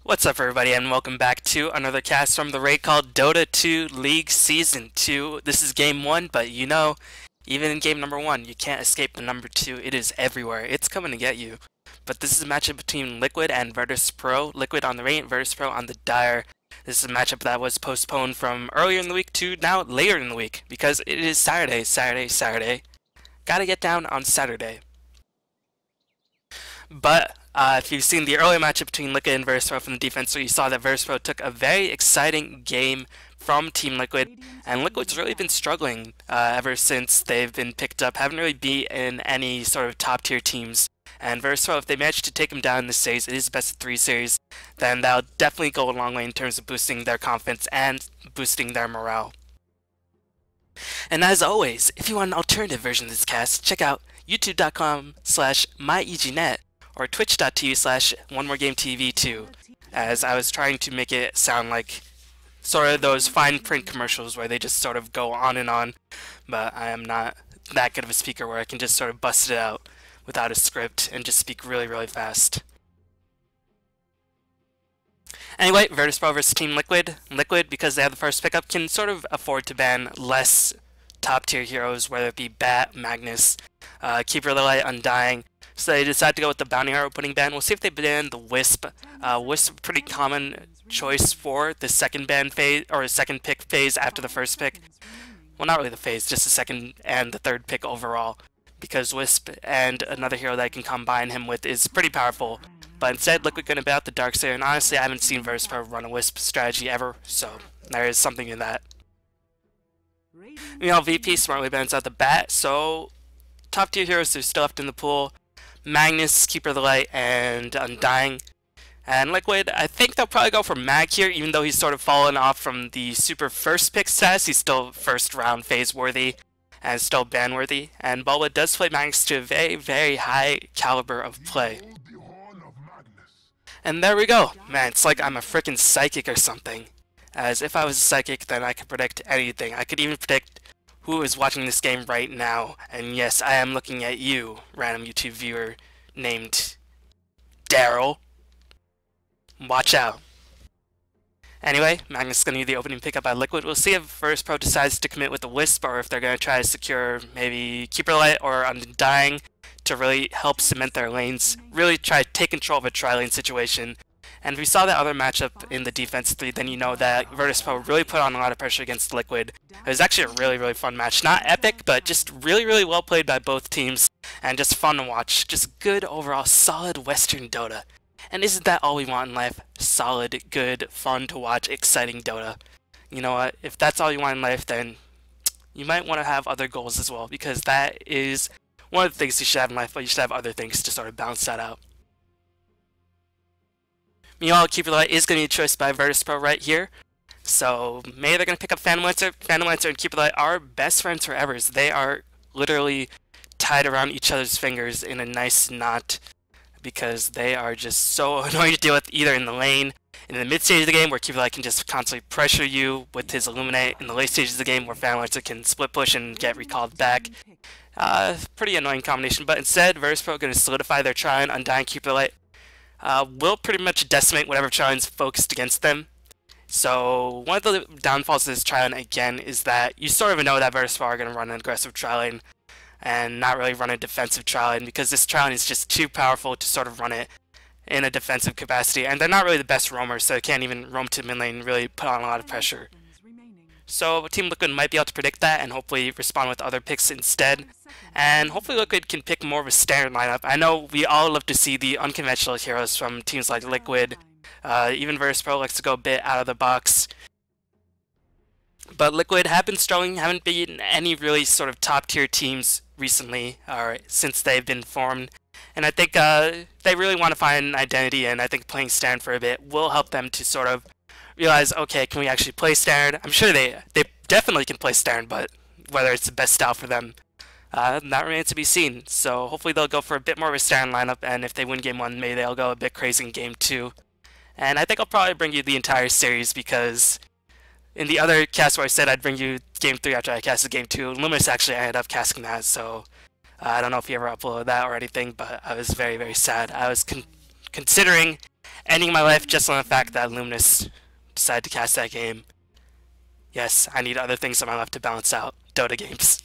What's up everybody and welcome back to another cast from the Raidcall Dota 2 League Season 2. This is game 1, but you know, even in game number 1, you can't escape the number 2. It is everywhere. It's coming to get you. But this is a matchup between Liquid and Virtus.Pro. Liquid on the Radiant, Virtus.Pro on the Dire. This is a matchup that was postponed from earlier in the week to now later in the week because it is Saturday. Gotta get down on Saturday. But if you've seen the earlier matchup between Liquid and Virtus.Pro from the defense, so you saw that Virtus.Pro took a very exciting game from Team Liquid, and Liquid's really been struggling ever since they've been picked up. Haven't really beat in any sort of top tier teams. And Virtus.Pro, if they manage to take them down in this series, it is a best of 3 series, then that'll definitely go a long way in terms of boosting their confidence and boosting their morale. And as always, if you want an alternative version of this cast, check out youtube.com/myegnet or twitch.tv/OneMoreGameTV2, as I was trying to make it sound like sort of those fine print commercials where they just sort of go on and on, but I am not that good of a speaker where I can just sort of bust it out without a script and just speak really fast. Anyway, Virtus.Pro versus Team Liquid. Liquid, because they have the first pickup, can sort of afford to ban less top tier heroes, whether it be Bat, Magnus, Keeper Lilite, Undying. So they decided to go with the Bounty Hero opening ban. We'll see if they ban the Wisp. Wisp, pretty common choice for the second ban phase, or second pick phase after the first pick. Well, not really the phase, just the second and the third pick overall. Because Wisp and another hero that I can combine him with is pretty powerful. But instead, Liquid going to bat the Darkseer, and honestly, I haven't seen Virtus.Pro run a Wisp strategy ever, so there is something in that. You know, VP smartly bans out the bat, so top tier heroes are still left in the pool. Magnus, Keeper the Light, and Undying. And Liquid, I think they'll probably go for Mag here, even though he's sort of fallen off from the super first pick status. He's still first round phase worthy and still ban worthy. And Bulba does play Magnus to a very high caliber of play. And there we go. Man, it's like I'm a freaking psychic or something. As if I was a psychic, then I could predict anything. I could even predict who is watching this game right now. And yes, I am looking at you, random YouTube viewer named Daryl. Watch out. Anyway, Magnus is going to need the opening pickup by Liquid. We'll see if Virtus.Pro decides to commit with the Wisp, or if they're going to try to secure maybe Keeper Light or Undying to really help cement their lanes. Really try to take control of a tri-lane situation. And if we saw that other matchup in the defense 3, then you know that Virtus.Pro really put on a lot of pressure against Liquid. It was actually a really fun match. Not epic, but just really well played by both teams, and just fun to watch. Just good overall, solid Western Dota. And isn't that all we want in life? Solid, good, fun to watch, exciting Dota. You know what? If that's all you want in life, then you might want to have other goals as well, because that is one of the things you should have in life, but you should have other things to sort of balance that out. Meanwhile, Keeper Light is going to be a choice by Virtus.Pro right here. So maybe they're going to pick up Phantom Lancer. Phantom Lancer and Keeper Light are best friends forever. So they are literally tied around each other's fingers in a nice knot, because they are just so annoying to deal with, either in the lane, in the mid stage of the game where Keeper Light can just constantly pressure you with his Illuminate, in the late stages of the game where Phantom Lancer can split push and get recalled back. Pretty annoying combination, but instead Virtus.Pro going to solidify their Trine. Undying Keeper Light will pretty much decimate whatever Trine's focused against them. So one of the downfalls of this Trine again is that you sort of know that Virtus.Pro are going to run an aggressive tri-lane and not really run a defensive tri-lane, because this tri-lane is just too powerful to sort of run it in a defensive capacity, and they're not really the best roamers, so they can't even roam to mid lane and really put on a lot of pressure. So Team Liquid might be able to predict that and hopefully respond with other picks instead. And hopefully Liquid can pick more of a standard lineup. I know we all love to see the unconventional heroes from teams like Liquid. Even Virtus.Pro likes to go a bit out of the box. But Liquid have been struggling, haven't beaten any really sort of top tier teams recently, or since they've been formed. And I think they really want to find an identity, and I think playing standard for a bit will help them to sort of realize, okay, can we actually play standard? I'm sure they definitely can play standard, but whether it's the best style for them, that remains to be seen. So hopefully they'll go for a bit more of a standard lineup, and if they win game 1, maybe they'll go a bit crazy in game 2. And I think I'll probably bring you the entire series, because in the other cast where I said I'd bring you game 3 after I casted game 2, Luminous actually ended up casting that, so I don't know if you ever uploaded that or anything, but I was very sad. I was considering ending my life just on the fact that Luminous decided to cast that game. Yes, I need other things in my life to balance out Dota games.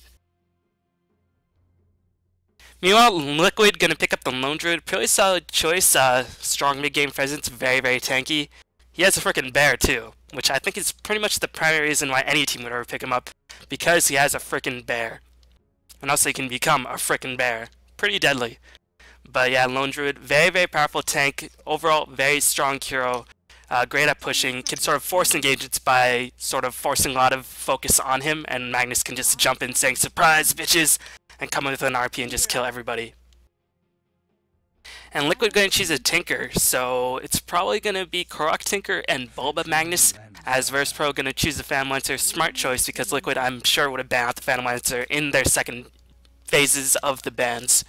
Meanwhile, Liquid gonna pick up the Lone Druid. Pretty solid choice. Strong mid-game presence, very, very tanky. He has a freaking bear too, which I think is pretty much the primary reason why any team would ever pick him up, because he has a freaking bear. And also he can become a freaking bear. Pretty deadly. But yeah, Lone Druid, very, very powerful tank. Overall, very strong hero. Great at pushing. Can sort of force engagements by sort of forcing a lot of focus on him, and Magnus can just jump in saying, "Surprise, bitches!" and come in with an RP and just kill everybody. And Liquid gonna choose a Tinker, so it's probably gonna be Korok Tinker and Bulba Magnus, as Virtus.Pro gonna choose the Phantom Lancer. Smart choice, because Liquid, I'm sure, would have banned out the Phantom Lancer in their second phases of the bans.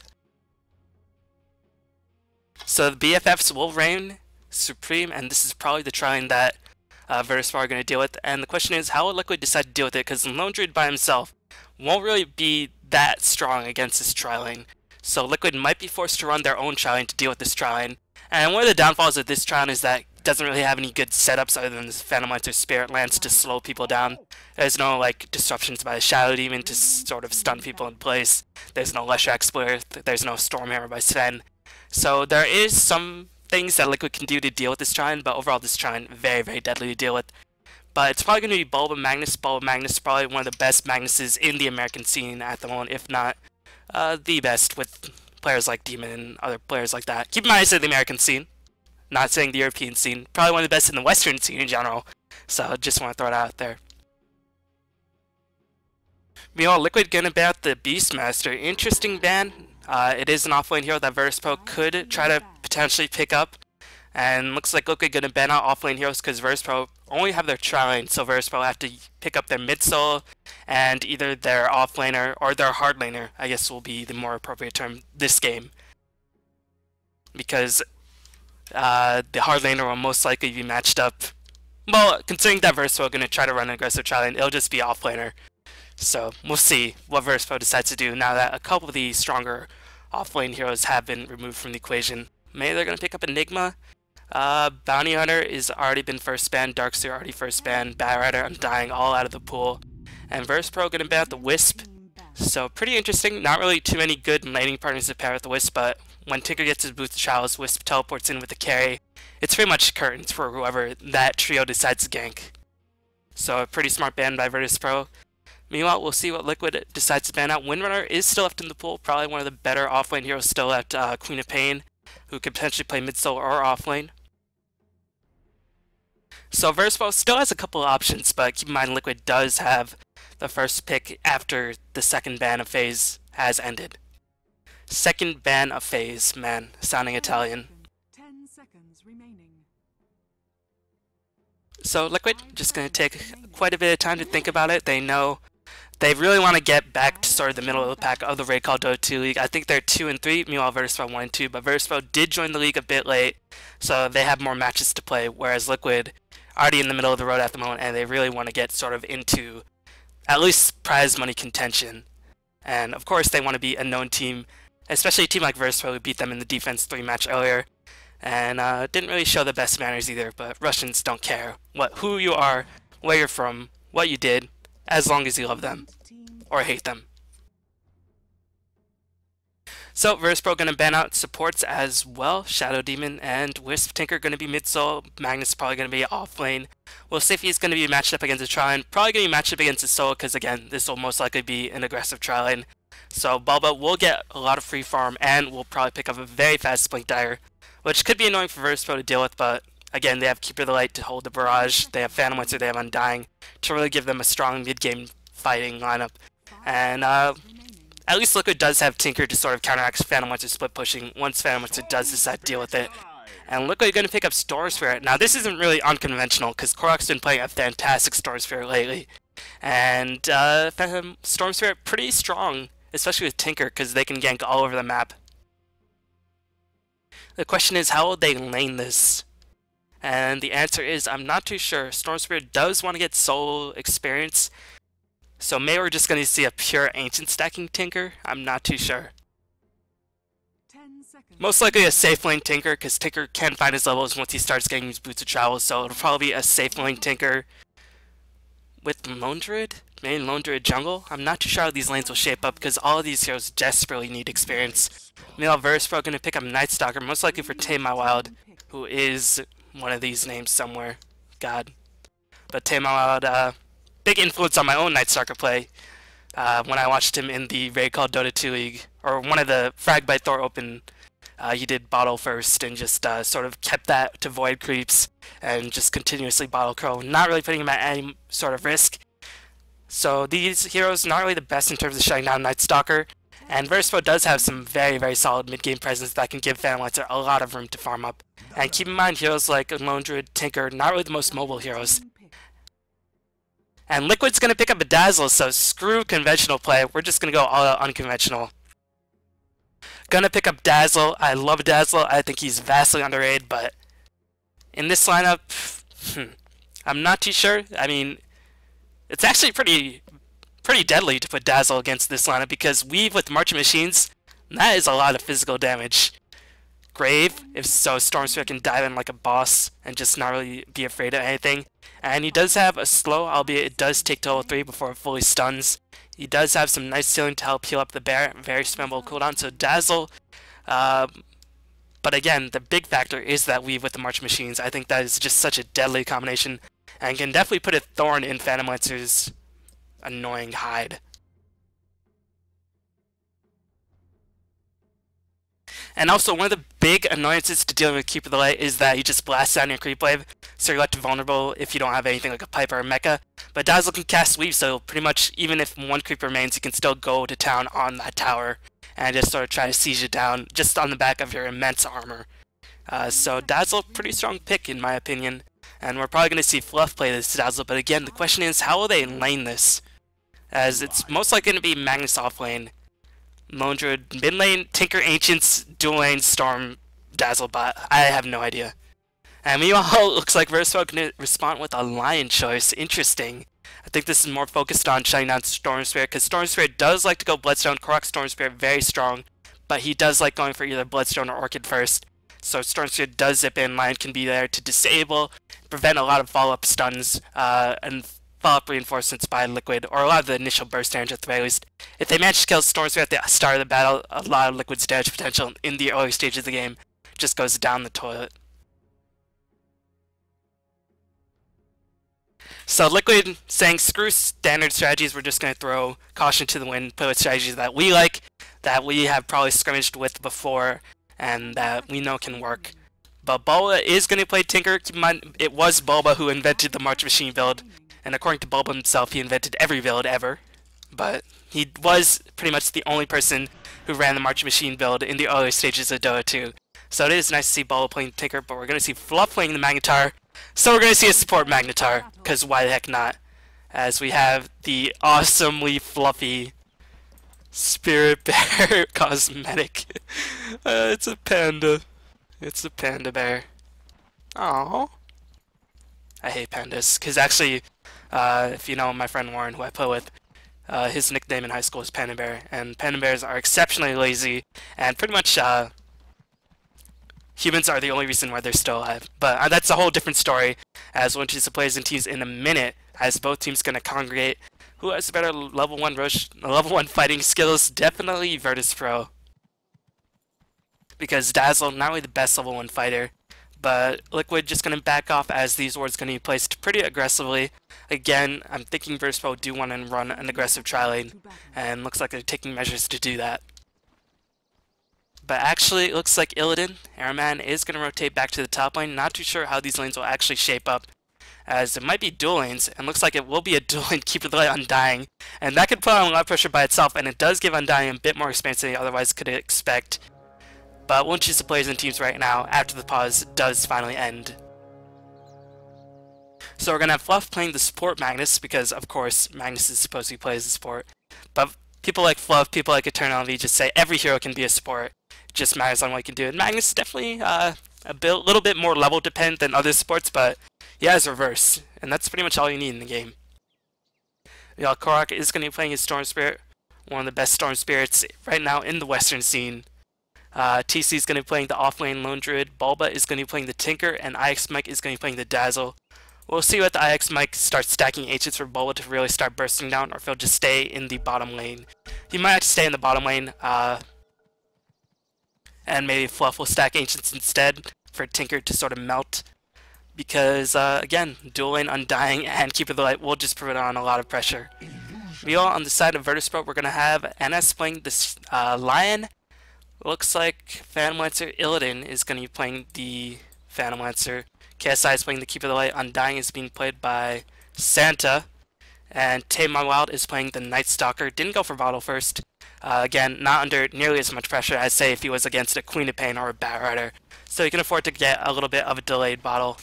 So the BFFs will reign supreme, and this is probably the trying that Virtus.Pro are going to deal with. And the question is, how will Liquid decide to deal with it? Because Lone Druid by himself won't really be that strong against this tri-lane. So Liquid might be forced to run their own tri-lane to deal with this tri-lane. And one of the downfalls of this tri-lane is that it doesn't really have any good setups other than this Phantom Lancer Spirit Lance to slow people down. There's no like disruptions by the Shadow Demon to sort of stun people in place. There's no Leshrac Splitter. There's no Stormhammer by Sven. So there is some things that Liquid can do to deal with this Trine, but overall this Trine, very, very deadly to deal with. But it's probably going to be Bulba Magnus. Bulba Magnus is probably one of the best Magnuses in the American scene at the moment, if not the best, with players like Demon and other players like that. Keep in mind I said the American scene, not saying the European scene. Probably one of the best in the Western scene in general, so just want to throw it out there. Meanwhile, Liquid gonna ban out the Beastmaster. Interesting ban. It is an offlane hero that Virtus.Pro could try to potentially pick up. And looks like Liquid gonna ban out offlane heroes because Virtus.Pro only have their tri-lane, so Virtus.Pro have to pick up their mid-solo and either their offlaner or their hard laner, I guess will be the more appropriate term this game. Because the hard laner will most likely be matched up. Well, considering that Virtus.Pro are gonna try to run an aggressive tri-lane, it'll just be offlaner. So we'll see what Virtus.Pro decides to do now that a couple of the stronger offlane heroes have been removed from the equation. Maybe they're going to pick up Enigma. Bounty Hunter is already been first banned, Darkseer already first banned, Batrider, Undying all out of the pool. And Virtus.Pro going to ban out the Wisp. So pretty interesting, not really too many good laning partners to pair with the Wisp, but when Tinker gets his boost trials, Wisp teleports in with the carry. It's pretty much curtains for whoever that trio decides to gank. So a pretty smart ban by Virtus.Pro. Meanwhile, we'll see what Liquid decides to ban out. Windrunner is still left in the pool, probably one of the better offlane heroes still left, Queen of Pain, who could potentially play mid-solo or offlane. So Virtus.Pro still has a couple of options, but keep in mind Liquid does have the first pick after the second ban of phase has ended. Second ban of phase, man, sounding Italian. 10 seconds remaining. So Liquid just going to take quite a bit of time to think about it. They know they really want to get back to sort of the middle of the pack of the Raidcall Dota 2 League. I think they're 2 and 3, meanwhile Virtus.Pro 1 and 2, but Virtus.Pro did join the league a bit late, so they have more matches to play, whereas Liquid already in the middle of the road at the moment, and they really want to get sort of into at least prize money contention. And of course they want to be a known team, especially a team like Virtus.Pro who beat them in the Defense 3 match earlier, and didn't really show the best manners either, but Russians don't care who you are, where you're from, what you did, as long as you love them, or hate them. So Virtus.Pro going to ban out supports as well. Shadow Demon and Wisp. Tinker going to be mid-solo. Magnus probably going to be off-lane. We'll see if he's going to be matched up against a tri-lane. Probably going to be matched up against a solo because, again, this will most likely be an aggressive tri-lane. So Bulba will get a lot of free farm and will probably pick up a very fast Blink Dagger, which could be annoying for Virtus.Pro to deal with, but again, they have Keeper of the Light to hold the barrage, they have Phantom Lancer, they have Undying to really give them a strong mid-game fighting lineup. And at least Liquid does have Tinker to sort of counteract Phantom Lancer split pushing once Phantom Lancer does decide to deal with it. And Liquid are going to pick up Storm Spirit. Now this isn't really unconventional because Korok's been playing a fantastic Storm Spirit lately. And Storm Spirit pretty strong, especially with Tinker because they can gank all over the map. The question is, how will they lane this? And the answer is, I'm not too sure. Storm Spirit does want to get solo experience, so maybe we're just going to see a pure ancient stacking Tinker. I'm not too sure. 10 seconds. Most likely a safe lane Tinker, because Tinker can find his levels once he starts getting his boots of travel, so it'll probably be a safe lane Tinker with Lone Druid? Maybe Lone Druid jungle? I'm not too sure how these lanes will shape up, because all of these heroes desperately need experience. Meanwhile, Virtus.Pro going to pick up Night Stalker, most likely for Tame My Wild, who is one of these names somewhere. God. But Tame My Wild, big influence on my own Night Stalker play. When I watched him in the Raidcall Dota 2 League, or one of the Frag by Thor Open, he did bottle first and just sort of kept that to void creeps and just continuously bottle Crow, not really putting him at any sort of risk. So these heroes not really the best in terms of shutting down Night Stalker, and Virtus.Pro does have some very, very solid mid-game presence that can give Phantomlighter a lot of room to farm up. And keep in mind, heroes like Lone Druid, Tinker, not really the most mobile heroes. And Liquid's going to pick up a Dazzle, so screw conventional play. We're just going to go all out unconventional. Gonna pick up Dazzle. I love Dazzle. I think he's vastly underrated, but in this lineup, I'm not too sure. I mean, it's actually pretty deadly to put Dazzle against this lineup because Weave with Marching Machines, that is a lot of physical damage. Grave, if so, Stormsphere can dive in like a boss and just not really be afraid of anything. And he does have a slow, albeit it does take to level 3 before it fully stuns. He does have some nice healing to help heal up the bear, very spammable cooldown, so Dazzle. But again, the big factor is that Weave with the March Machines. I think that is just such a deadly combination, and can definitely put a thorn in Phantomlighter's annoying hide. And also, one of the big annoyances to dealing with Keeper of the Light is that he just blasts down your creep wave, so you're left vulnerable if you don't have anything like a pipe or a mecha. But Dazzle can cast Weave, so pretty much even if one creep remains, you can still go to town on that tower and just sort of try to siege it down just on the back of your immense armor. So Dazzle, pretty strong pick in my opinion, and we're probably going to see Fluff play this Dazzle, but again, the question is, how will they lane this? As it's most likely going to be Magnus off lane, Lone Druid mid lane, Tinker Ancients, dual lane, Storm, Dazzle bot. I have no idea. And meanwhile, it looks like Virtus.Pro going to respond with a Lion choice. Interesting. I think this is more focused on shutting down Storm Spirit, because Storm Spirit does like to go Bloodstone. Korok Storm Spirit very strong, but he does like going for either Bloodstone or Orchid first. So Storm Spirit does zip in, Lion can be there to disable, prevent a lot of follow-up stuns, and follow-up reinforcements by Liquid, or a lot of the initial burst damage at the very least. If they manage to kill Storm Spirit at the start of the battle, a lot of Liquid's damage potential in the early stages of the game just goes down the toilet. So Liquid saying screw standard strategies, we're just going to throw caution to the wind, put strategies that we like, that we have probably scrimmaged with before, and that we know can work. But Bulba is going to play Tinker. Keep in mind, it was Bulba who invented the March Machine build, and according to Bulba himself, he invented every build ever. But he was pretty much the only person who ran the March Machine build in the early stages of Dota 2. So it is nice to see Bulba playing Tinker, but we're going to see Fluff playing the Magnetar. So we're going to see a support Magnetar, because why the heck not? As we have the awesomely fluffy Spirit Bear cosmetic. It's a panda. It's a panda bear. Aww. I hate pandas, because actually, if you know my friend Warren, who I play with, his nickname in high school is Panda Bear, and panda bears are exceptionally lazy, and pretty much, humans are the only reason why they're still alive. But that's a whole different story, as we'll introduce the players and teams in a minute, as both teams going to congregate. Who has better level 1 level 1 fighting skills? Definitely Virtus.Pro. Because Dazzle, not only the best level 1 fighter, but Liquid just going to back off as these wards going to be placed pretty aggressively. Again, I'm thinking Virtus.Pro do want to run an aggressive tri-lane, and looks like they're taking measures to do that. But actually, it looks like Illidan, Airman, is going to rotate back to the top lane. Not too sure how these lanes will actually shape up, as it might be dual lanes, and looks like it will be a dual lane Keeper of the Light Undying. And that could put on a lot of pressure by itself, and it does give Undying a bit more experience than you otherwise could expect. But we'll choose the players and teams right now, after the pause does finally end. So we're going to have Fluff playing the support Magnus, because of course Magnus is supposed to be played as a support. But people like Fluff, people like Eternality just say every hero can be a support. It just matters on what you can do. And Magnus is definitely little bit more level dependent than other supports, but he has reverse, and that's pretty much all you need in the game. Korok is going to be playing his Storm Spirit, one of the best Storm Spirits right now in the Western scene. TC is going to be playing the off-lane Lone Druid, Bulba is going to be playing the Tinker, and IX Mike is going to be playing the Dazzle. We'll see what the IX Mike starts stacking H's for Bulba to really start bursting down, or if he'll just stay in the bottom lane. He might have to stay in the bottom lane, and maybe Fluff will stack Ancients instead for Tinker to sort of melt. Because, again, dual lane Undying and Keeper of the Light will just put on a lot of pressure. Meanwhile, on the side of Virtus.Pro, we're going to have NS playing this Lion. Looks like Phantom Lancer Illidan is going to be playing the Phantom Lancer. KSI is playing the Keeper of the Light. Undying is being played by Santa. And Tame My Wild is playing the Night Stalker. Didn't go for Bottle first. Again, not under nearly as much pressure as, say, if he was against a Queen of Pain or a Bat Rider. So he can afford to get a little bit of a delayed bottle.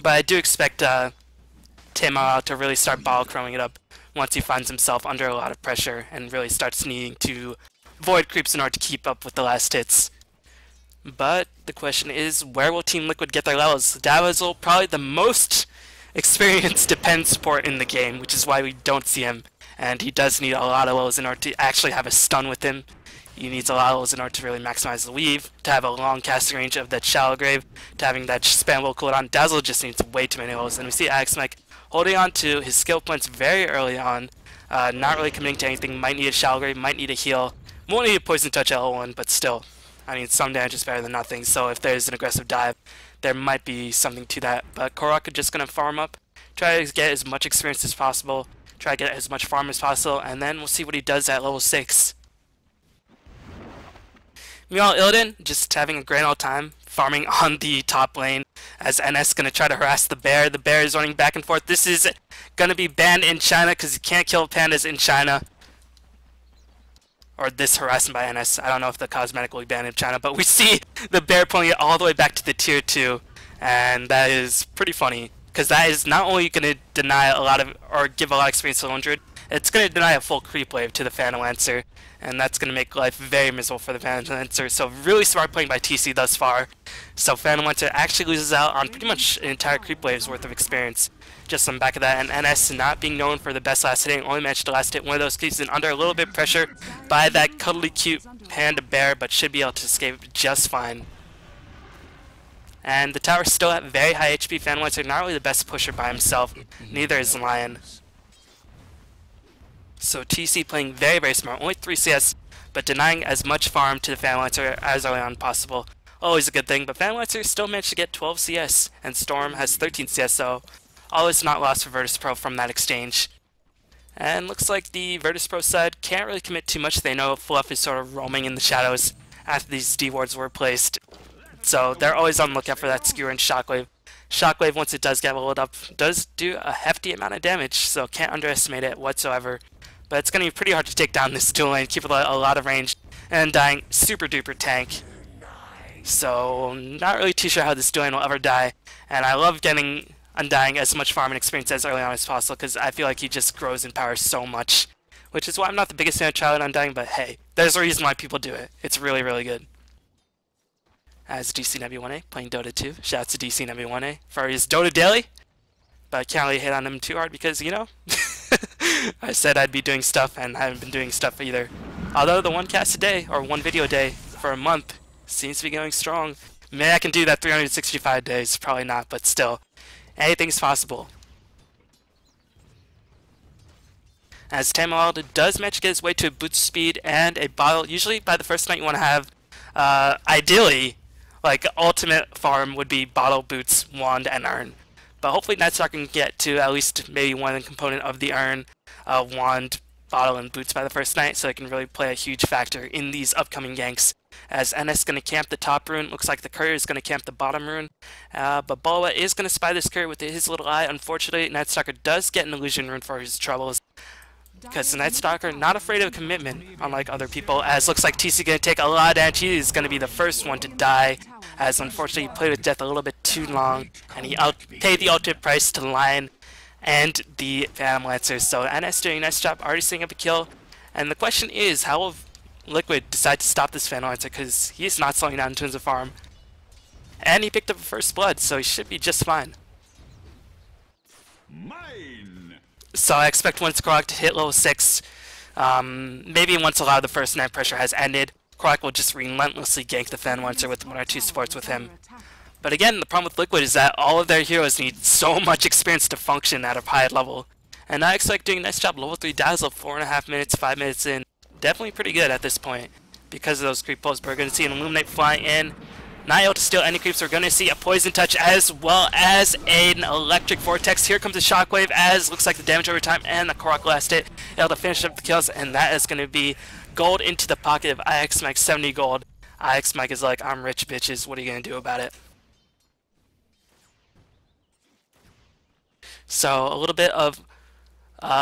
But I do expect Tame My Wild to really start bottle crowing it up once he finds himself under a lot of pressure and really starts needing to avoid creeps in order to keep up with the last hits. But the question is, where will Team Liquid get their levels? Dazzle, probably the most experienced defense support in the game, which is why we don't see him. And he does need a lot of levels in order to actually have a stun with him. He needs a lot of levels in order to really maximize the weave, to have a long casting range of that Shallow Grave, to having that spammable cooldown. Dazzle just needs way too many levels, and we see IX Mike holding on to his skill points very early on, not really committing to anything. Might need a Shallow Grave, might need a heal. Won't need a Poison Touch at L1, but still. I mean, some damage is better than nothing, so if there's an aggressive dive, there might be something to that. But Korok is just going to farm up, try to get as much experience as possible, try to get as much farm as possible, and then we'll see what he does at level 6. Meanwhile, Illidan, just having a grand old time, farming on the top lane, as NS going to try to harass the bear. The bear is running back and forth. This is going to be banned in China, because you can't kill pandas in China. Or this harassment by NS. I don't know if the cosmetic will be banned in China, but we see the bear pulling it all the way back to the tier 2, and that is pretty funny, because that is not only going to deny a lot of, or give a lot of experience to 100, it's going to deny a full creep wave to the Phantom Lancer, and that's going to make life very miserable for the Phantom Lancer. So really smart playing by TC thus far. So Phantom Lancer actually loses out on pretty much an entire creep wave's worth of experience. Just on the back of that, and NS not being known for the best last hitting, only managed to last hit one of those creeps and under a little bit of pressure by that cuddly cute panda bear, but should be able to escape just fine. And the tower's still at very high HP. Phantom Lancer not really the best pusher by himself, neither is Lion. So TC playing very, very smart, only 3 CS, but denying as much farm to the Phantom Lancer as early on possible. Always a good thing, but Phantom Lancer still managed to get 12 CS, and Storm has 13 CS, so all is not lost for Virtus.Pro from that exchange. And looks like the Virtus.Pro side can't really commit too much. They know Fluff is sort of roaming in the shadows after these D-wards were placed. So they're always on the lookout for that Skewer and Shockwave. Shockwave, once it does get leveled up, does do a hefty amount of damage, so can't underestimate it whatsoever. But it's going to be pretty hard to take down this dual lane, keep a lot of range, and dying super duper tank. So not really too sure how this dual lane will ever die, and I love getting Undying as much farm and experience as early on as possible, because I feel like he just grows in power so much, which is why I'm not the biggest fan of Child Undying, but hey, there's a reason why people do it. It's really, really good. As DC Nebby1A playing Dota 2, shouts to DC Nebby1A for his Dota daily, but I can't really hit on him too hard because, you know, I said I'd be doing stuff and I haven't been doing stuff either. Although the one cast a day, or one video a day, for a month seems to be going strong. Maybe I can do that 365 days, probably not, but still. Anything's possible. As Tame My Wild does manage to get his way to a boost speed and a bottle. Usually by the first night you want to have, ideally, like ultimate farm would be bottle, boots, wand, and urn. But hopefully Nightstalker can get to at least maybe one component of the urn, wand, bottle, and boots by the first night, so it can really play a huge factor in these upcoming ganks. As NS is going to camp the top rune, looks like the courier is going to camp the bottom rune, but Bulba is going to spy this courier with his little eye. Unfortunately, Nightstalker does get an illusion rune for his troubles, because the Nightstalker not afraid of commitment, unlike other people, as looks like TC going to take a lot of damage. He is going to be the first one to die, as unfortunately he played with death a little bit too long, and he paid the ultimate price to Lion and the Phantom Lancer. So NS doing a nice job already setting up a kill, and the question is, how will Liquid decide to stop this Phantom Lancer, because he's not slowing down in terms of farm. And he picked up a first blood, so he should be just fine. Mine. So I expect once Korok to hit level 6, Maybe once a lot of the first net pressure has ended, Korok will just relentlessly gank the Fan Monster with 1 or 2 supports with him. But again, the problem with Liquid is that all of their heroes need so much experience to function at a high level. And I expect doing a nice job. Level 3 Dazzle, 4.5 minutes, 5 minutes in. Definitely pretty good at this point because of those creep pulls. But we're going to see an Illuminate fly in. Not able to steal any creeps. We're going to see a Poison Touch as well as an Electric Vortex. Here comes a Shockwave as looks like the damage over time and the Korok last hit. Able to finish up the kills, and that is going to be gold into the pocket of IX Mike, 70 gold. IX Mike is like, I'm rich, bitches. What are you going to do about it? So a little bit of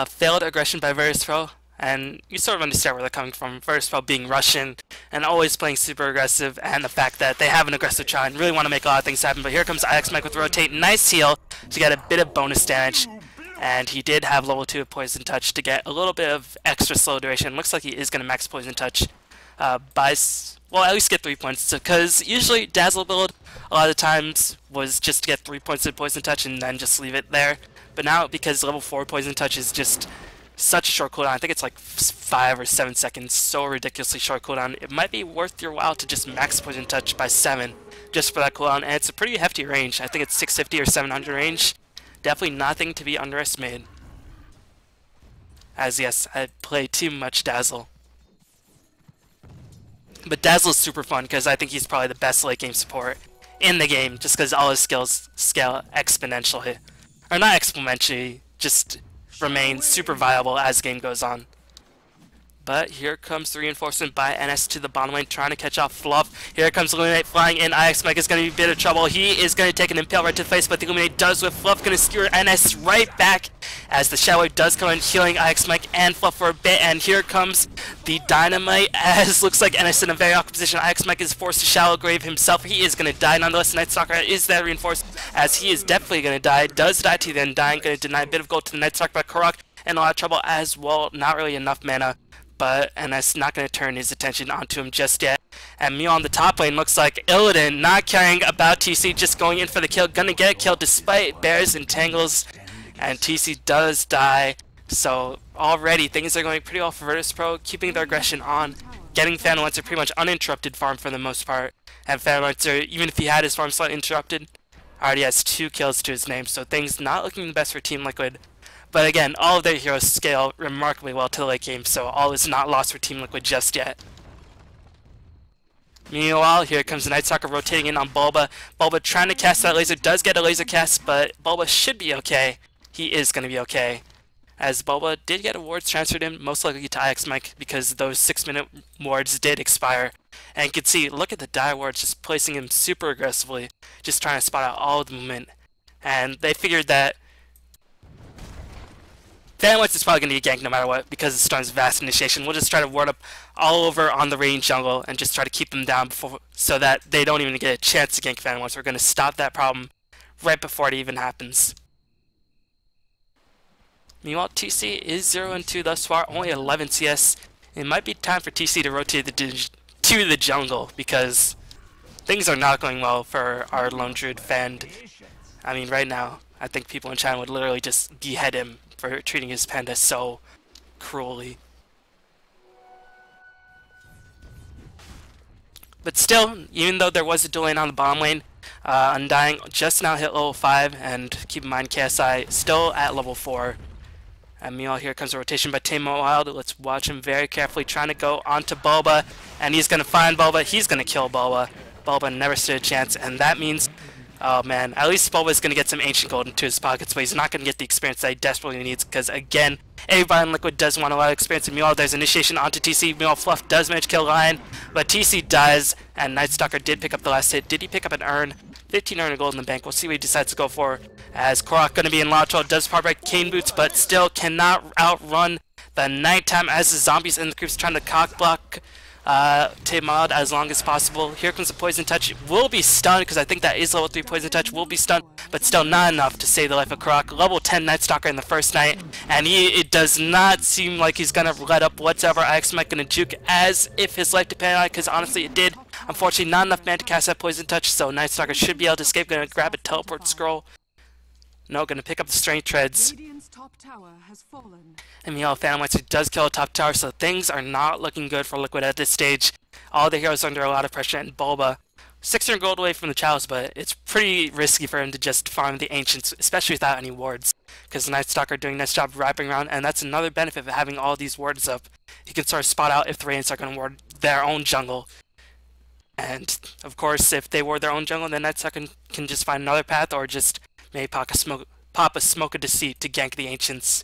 failed aggression by Virtus.Pro, and you sort of understand where they're coming from. Virtus.Pro being Russian and always playing super aggressive, and the fact that they have an aggressive try and really want to make a lot of things happen. But here comes IX Mike with Rotate. Nice heal to get a bit of bonus damage, and he did have level 2 of Poison Touch to get a little bit of extra slow duration. Looks like he is going to max Poison Touch well, at least get 3 points, because usually Dazzle build a lot of times was just to get 3 points of Poison Touch and then just leave it there. But now, because level 4 Poison Touch is just such a short cooldown, I think it's like 5 or 7 seconds, so ridiculously short cooldown, it might be worth your while to just max Poison Touch by 7 just for that cooldown. And it's a pretty hefty range. I think it's 650 or 700 range. Definitely nothing to be underestimated. As yes, I play too much Dazzle. But Dazzle is super fun because I think he's probably the best late game support in the game, just because all his skills scale exponentially. Or not exponentially, just remain super viable as the game goes on. But here comes the reinforcement by NS to the bottom lane, trying to catch off Fluff. Here comes Illuminate flying in. IX Mike is going to be a bit of trouble. He is going to take an Impale right to the face, but the Illuminate does with Fluff. Going to skewer NS right back as the Shadow Wave does come in, healing IX Mike and Fluff for a bit. And here comes the Dynamite, as looks like NS in a very awkward position. IX Mike is forced to Shallow Grave himself. He is going to die nonetheless. Night Stalker is that reinforced, as he is definitely going to die. Does die to the end, dying. Going to deny a bit of gold to the Night Stalker, but Korok in a lot of trouble as well. Not really enough mana. But NS not going to turn his attention onto him just yet. And Mew on the top lane looks like Illidan not caring about TC, just going in for the kill. Gonna get a kill despite bears and tangles. And TC does die. So already things are going pretty well for Virtus.Pro, keeping their aggression on, getting Fan Lancer pretty much uninterrupted farm for the most part. And Fan Lancer, even if he had his farm slot interrupted, already has 2 kills to his name. So things not looking the best for Team Liquid. But again, all of their heroes scale remarkably well to the late game, so all is not lost for Team Liquid just yet. Meanwhile, here comes the Night Stalker rotating in on Bulba. Bulba trying to cast that laser, does get a laser cast, but Bulba should be okay. He is going to be okay. As Bulba did get awards transferred in, most likely to IX Mike, because those 6-minute wards did expire. And you can see, look at the die wards just placing him super aggressively, just trying to spot out all of the movement. And they figured that Fan Lancer is probably going to get ganked no matter what because of Storm's vast initiation. We'll just try to ward up all over on the range jungle and just try to keep them down before, so that they don't even get a chance to gank Fan Lancer. We're going to stop that problem right before it even happens. Meanwhile, TC is 0-2 thus far, only 11 CS. It might be time for TC to rotate to the jungle because things are not going well for our Lone Druid Fan. I mean, right now, I think people in China would literally just behead him for treating his panda so cruelly. But still, even though there was a duel on the bottom lane, Undying just now hit level 5, and keep in mind KSI still at level 4. And meanwhile, here comes a rotation by Tamo Wild. Let's watch him very carefully, trying to go onto Bulba, and he's going to find Bulba. He's going to kill Bulba. Bulba never stood a chance, and that means, oh man, at least Bulba is going to get some Ancient Gold into his pockets, but he's not going to get the experience that he desperately needs, because again, everybody in Liquid does want a lot of experience. And meanwhile, there's initiation onto TC. Meanwhile, Fluff does manage to kill Lion, but TC dies, and Night Stalker did pick up the last hit. Did he pick up an urn? 15 urn of gold in the bank. We'll see what he decides to go for, as Korok going to be in lot control, does part break Cane Boots, but still cannot outrun the nighttime as the zombies and the creeps trying to cock block Tamad as long as possible. Here comes the Poison Touch. Will be stunned, because I think that is level 3 Poison Touch. Will be stunned, but still not enough to save the life of Korok. Level 10 Night Stalker in the first night, and it does not seem like he's going to let up whatsoever. IX Mike going to juke as if his life depended on it, because honestly it did. Unfortunately, not enough mana to cast that Poison Touch, so Night Stalker should be able to escape. Going to grab a Teleport Scroll. No, going to pick up the Strength Treads. top tower has fallen. And meanwhile, Phantom Lancer does kill a top tower, so things are not looking good for Liquid at this stage. All the heroes are under a lot of pressure, and Bulba, 600 gold away from the Chalice, but it's pretty risky for him to just farm the Ancients, especially without any wards, because the Night Stalker doing a nice job wrapping around, and that's another benefit of having all these wards up. He can sort of spot out if the Radiants are going to ward their own jungle. And, of course, if they ward their own jungle, then Night Stalker can just find another path, or just maybe pop a Smoke of Deceit to gank the Ancients.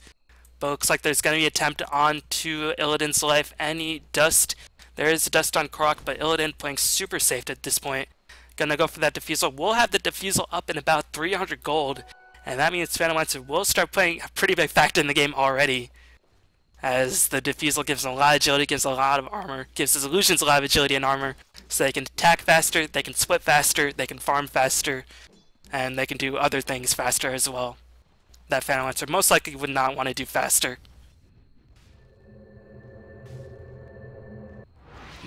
But it looks like there's going to be an attempt onto Illidan's life. Any dust. There is dust on Korok, but Illidan playing super safe at this point. Gonna go for that Diffusal. We'll have the Diffusal up in about 300 gold. And that means Phantom Lancer will start playing a pretty big factor in the game already. As the Diffusal gives them a lot of agility, gives a lot of armor, gives his illusions a lot of agility and armor. So they can attack faster, they can split faster, they can farm faster, and they can do other things faster as well. That Phantom Lancer most likely would not want to do faster.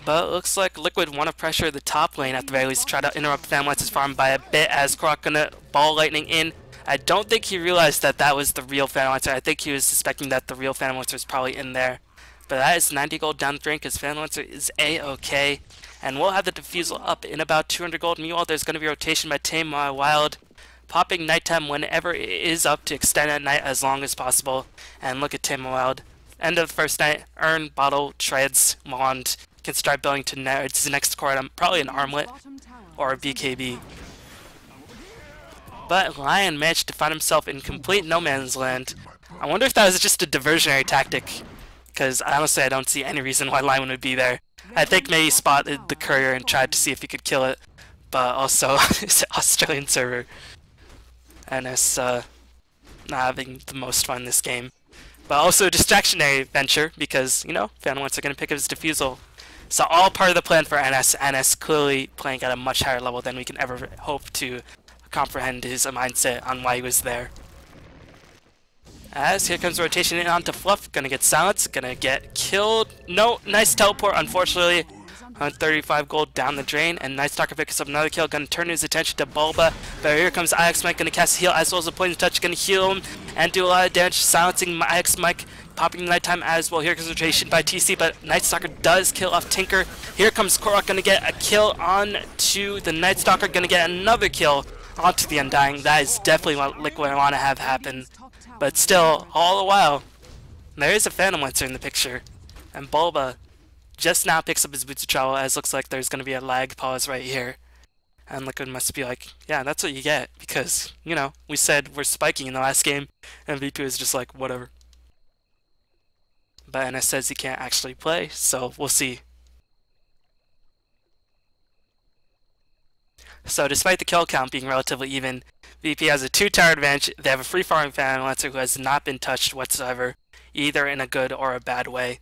But it looks like Liquid want to pressure the top lane at the very least, try to interrupt Phantom Lancer's farm by a bit, as Korok gonna ball lightning in. I don't think he realized that that was the real Phantom Lancer. I think he was suspecting that the real Phantom Lancer was probably in there. But that is 90 gold down the drain because Phantom Lancer is A-okay. And we'll have the Diffusal up in about 200 gold. Meanwhile, there's going to be rotation by Tame Wild, popping nighttime whenever it is up to extend at night as long as possible. And look at Tame Wild. End of the first night, Urn, Bottle, Treads, Wand, can start building to his next core item, probably an Armlet or a BKB. But Lion managed to find himself in complete no man's land. I wonder if that was just a diversionary tactic, because honestly I don't see any reason why Lion would be there. I think maybe he spotted the courier and tried to see if he could kill it, but also it's an Australian server, and it's not having the most fun this game. But also a distractionary venture, because, you know, Phantom Lancer are going to pick up his Diffusal. So all part of the plan for NS. NS clearly playing at a much higher level than we can ever hope to comprehend his mindset on why he was there. As here comes rotation in onto Fluff, gonna get silenced, gonna get killed. No, nice teleport, unfortunately. 135 gold down the drain, and Night Stalker picks up another kill, gonna turn his attention to Bulba. But here comes IX Mike, gonna cast a heal as well as a poison touch, gonna heal him and do a lot of damage, silencing IX Mike, popping the nighttime as well. Here comes rotation by TC, but Night Stalker does kill off Tinker. Here comes Korok, gonna get a kill on to the Night Stalker, gonna get another kill onto the Undying. That is definitely what Liquid want to have happen. But still, all the while, there is a Phantom Lancer in the picture, and Bulba just now picks up his boots of travel, as looks like there's going to be a lag pause right here. And Liquid must be like, yeah, that's what you get, because, you know, we said we're spiking in the last game, and VP was just like, whatever. But NS says he can't actually play, so we'll see. So despite the kill count being relatively even, VP has a 2-tower advantage. They have a free farming Phantom Lancer who has not been touched whatsoever, either in a good or a bad way.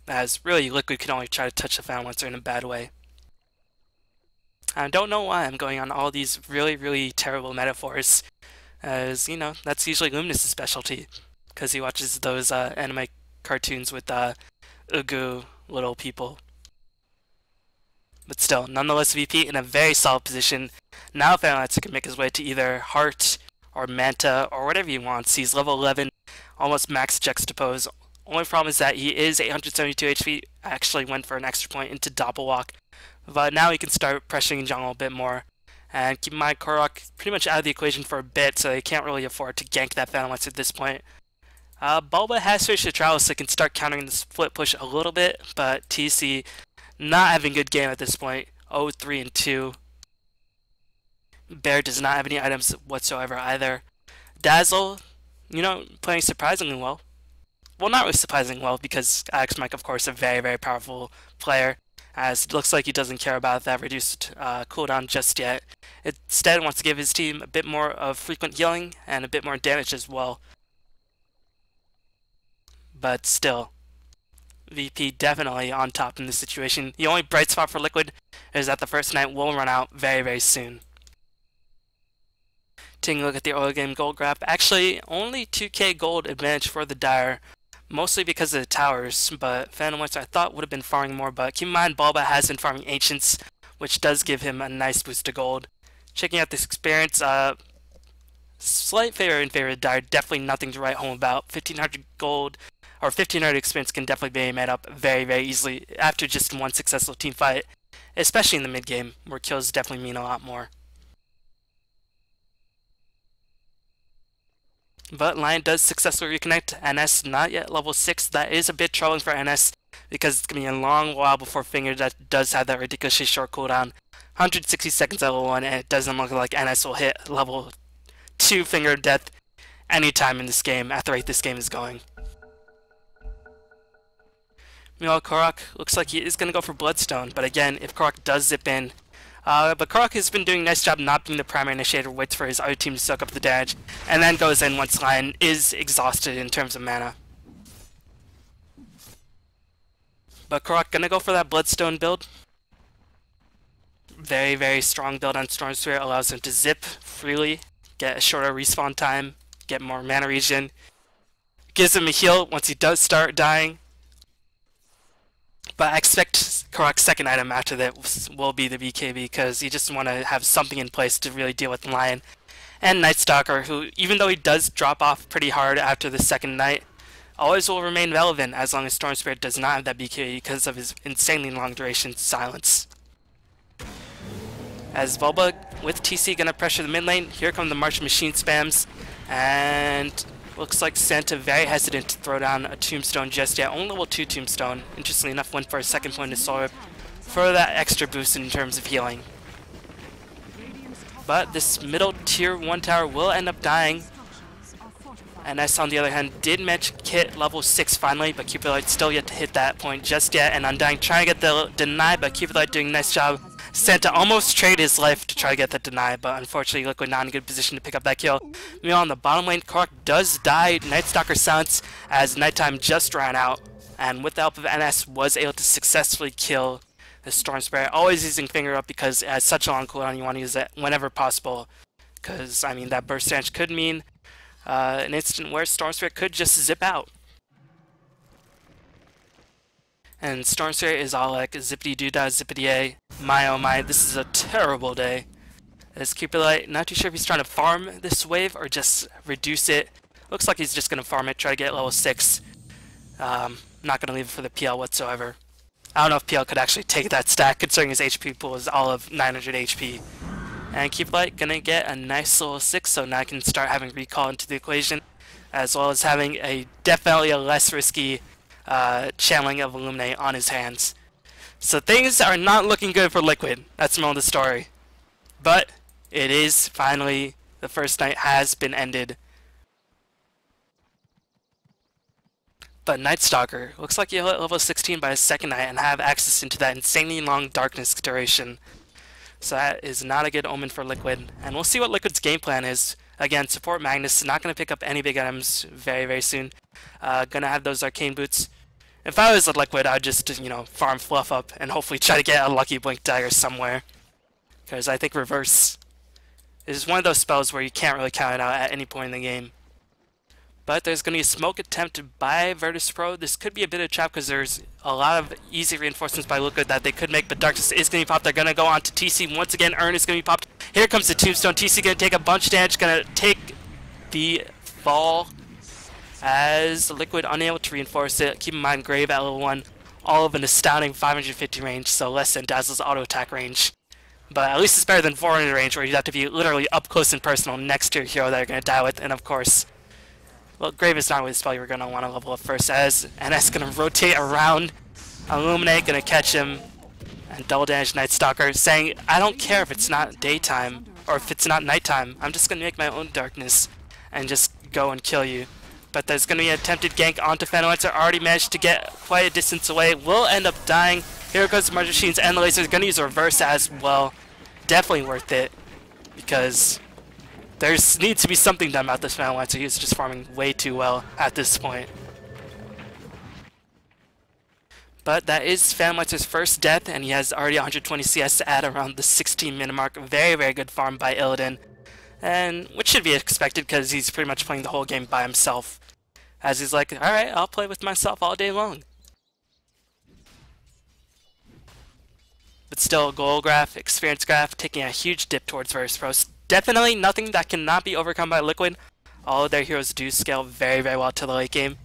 As really, Liquid can only try to touch the Phantom Lancer in a bad way. I don't know why I'm going on all these really, really terrible metaphors, as, you know, that's usually Luminous' specialty, because he watches those anime cartoons with Ugu little people. But still, nonetheless, VP in a very solid position. Now Phantom Lancer can make his way to either Heart or Manta or whatever he wants. He's level 11, almost max Juxtapose. Only problem is that he is 872 HP, actually went for an extra point into Doppel Walk. But now he can start pressuring jungle a bit more. And keep in mind, Korok pretty much out of the equation for a bit, so they can't really afford to gank that Phantom Lancer at this point. Bulba has switched to Trowel, so they can start countering the split push a little bit, but TC not having a good game at this point. 0-3-2. Bear does not have any items whatsoever either. Dazzle, you know, playing surprisingly well. Well, not really surprisingly well, because Alex Mike, of course, a very, very powerful player, as it looks like he doesn't care about that reduced cooldown just yet. Instead, wants to give his team a bit more of frequent healing and a bit more damage as well. But still, VP definitely on top in this situation. The only bright spot for Liquid is that the first night will run out very, very soon. Taking a look at the early game gold graph, actually only 2k gold advantage for the Dire, mostly because of the towers, but Phantom Lancer I thought would have been farming more, but keep in mind Bulba has been farming Ancients, which does give him a nice boost to gold. Checking out this experience, slight favor in favor of Dire, definitely nothing to write home about. 1500 gold or 1500 experience can definitely be made up very, very easily after just one successful team fight, especially in the mid game where kills definitely mean a lot more. But Lion does successfully reconnect. NS not yet level 6. That is a bit troubling for NS because it's going to be a long while before Finger does have that ridiculously short cooldown. 160 seconds at level 1, and it doesn't look like NS will hit level 2 Finger of Death anytime in this game at the rate this game is going. Meanwhile, Korok looks like he is going to go for Bloodstone, but again, if Korok does zip in, but Korok has been doing a nice job not being the primary initiator, waits for his other team to soak up the damage, and then goes in once Lion is exhausted in terms of mana. But Korok gonna go for that Bloodstone build. Very, very strong build on Storm Spirit, allows him to zip freely, get a shorter respawn time, get more mana regen, gives him a heal once he does start dying. But I expect Korok's second item after that will be the BKB because you just want to have something in place to really deal with Lion. And Night Stalker, who, even though he does drop off pretty hard after the second night, always will remain relevant as long as Storm Spirit does not have that BKB because of his insanely long duration silence. As Bulba with TC gonna pressure the mid lane, here come the March Machine spams, and looks like Santa very hesitant to throw down a Tombstone just yet. Only level 2 Tombstone. Interestingly enough, went for a second point of Soul Whip for that extra boost in terms of healing. But this middle tier 1 tower will end up dying. NS on the other hand did match Kit level 6 finally, but Cupid Light still yet to hit that point just yet. And Undying trying to get the deny, but Cupid Light doing a nice job. Santa almost traded his life to try to get that deny, but unfortunately Liquid not in a good position to pick up that kill. Meanwhile, on the bottom lane, Korok does die. Night Stalker silence as nighttime just ran out, and with the help of NS was able to successfully kill the Storm Spirit. Always using Finger Up because it has such a long cooldown, you want to use it whenever possible. Because, I mean, that burst damage could mean an instant where Storm Spirit could just zip out. And Storm Spirit is all like zippity doo dah, zippity a. My oh my, this is a terrible day. As Cupid Light, not too sure if he's trying to farm this wave or just reduce it. Looks like he's just going to farm it, try to get level 6. Not going to leave it for the PL whatsoever. I don't know if PL could actually take that stack considering his HP pool is all of 900 HP. And Cupid Light going to get a nice level 6, so now I can start having Recall into the equation, as well as having a definitely a less risky channeling of Illuminate on his hands. So things are not looking good for Liquid. That's the moral of the story. But it is finally, the first night has been ended. But Night Stalker looks like he'll hit level 16 by his second night and have access into that insanely long darkness duration. So that is not a good omen for Liquid. And we'll see what Liquid's game plan is. Again, support Magnus, not going to pick up any big items very, very soon. Gonna have those arcane boots. If I was a Liquid, I'd just, you know, farm Fluff up and hopefully try to get a lucky Blink Dagger somewhere. Because I think Reverse is one of those spells where you can't really count it out at any point in the game. But there's going to be a smoke attempt by Virtus.Pro. This could be a bit of a trap because there's a lot of easy reinforcements by Liquid that they could make, but Darkness is going to be popped. They're going to go on to TC. Once again, Urn is going to be popped. Here comes the Tombstone. TC going to take a bunch of damage, going to take the fall as Liquid unable to reinforce it. Keep in mind, Grave at level 1, all of an astounding 550 range, so less than Dazzle's auto attack range. But at least it's better than 400 range, where you'd have to be literally up close and personal next to your hero that you're going to die with, and of course, well, Grave is not really a spell you're going to want to level up first, as NS going to rotate around. Illuminate going to catch him, and double damage Night Stalker, saying, I don't care if it's not daytime, or if it's not nighttime, I'm just going to make my own darkness, and just go and kill you. But there's going to be an attempted gank onto Phantomancer, already managed to get quite a distance away, will end up dying. Here goes the March Machines and the lasers, going to use a reverse as well. Definitely worth it, because there needs to be something done about this Phantomancer. He's just farming way too well at this point. But that is Phantomancer's first death, and he has already 120 CS to add around the 16-minute mark. Very, very good farm by Illidan, and which should be expected because he's pretty much playing the whole game by himself. As he's like, alright, I'll play with myself all day long. But still, goal graph, experience graph, taking a huge dip towards Virtus.Pro. definitely nothing that cannot be overcome by Liquid. All of their heroes do scale very, very well to the late game,